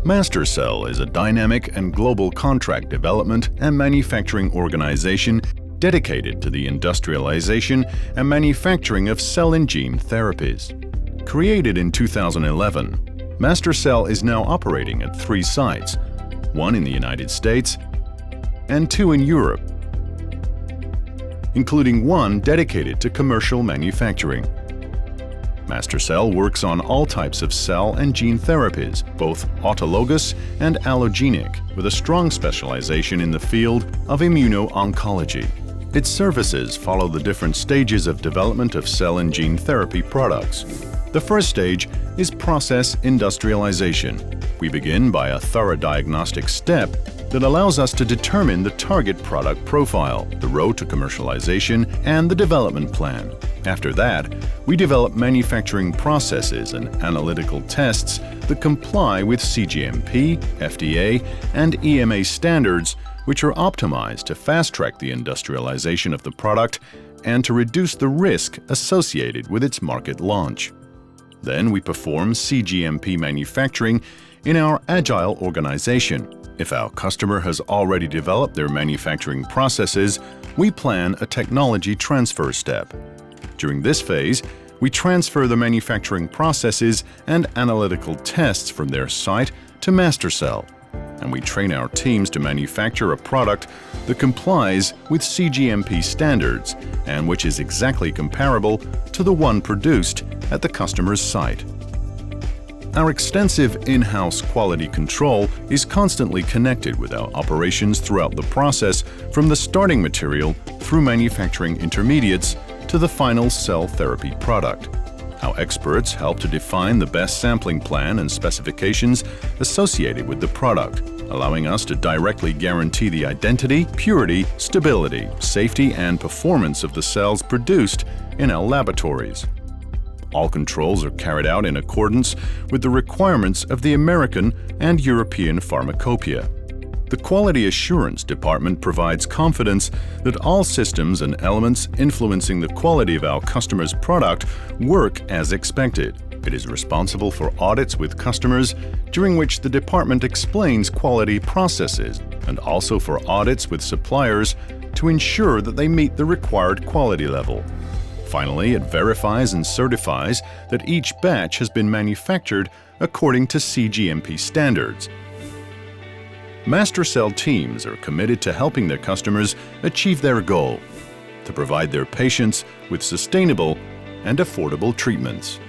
MaSTherCell is a dynamic and global contract development and manufacturing organization dedicated to the industrialization and manufacturing of cell and gene therapies. Created in 2011, MaSTherCell is now operating at 3 sites, 1 in the United States and 2 in Europe, including 1 dedicated to commercial manufacturing. MaSTherCell works on all types of cell and gene therapies, both autologous and allogeneic, with a strong specialization in the field of immuno-oncology. Its services follow the different stages of development of cell and gene therapy products. The first stage is process industrialization. We begin by a thorough diagnostic step that allows us to determine the target product profile, the road to commercialization, and the development plan. After that, we develop manufacturing processes and analytical tests that comply with cGMP, FDA, and EMA standards, which are optimized to fast-track the industrialization of the product and to reduce the risk associated with its market launch. Then we perform cGMP manufacturing in our agile organization. If our customer has already developed their manufacturing processes, we plan a technology transfer step. During this phase, we transfer the manufacturing processes and analytical tests from their site to MaSTherCell, and we train our teams to manufacture a product that complies with cGMP standards and which is exactly comparable to the one produced at the customer's site. Our extensive in-house quality control is constantly connected with our operations throughout the process, from the starting material through manufacturing intermediates to the final cell therapy product. Our experts help to define the best sampling plan and specifications associated with the product, allowing us to directly guarantee the identity, purity, stability, safety, and performance of the cells produced in our laboratories. All controls are carried out in accordance with the requirements of the American and European pharmacopoeia. The Quality Assurance Department provides confidence that all systems and elements influencing the quality of our customer's product work as expected. It is responsible for audits with customers, during which the department explains quality processes, and also for audits with suppliers to ensure that they meet the required quality level. Finally, it verifies and certifies that each batch has been manufactured according to cGMP standards. MaSTherCell teams are committed to helping their customers achieve their goal: to provide their patients with sustainable and affordable treatments.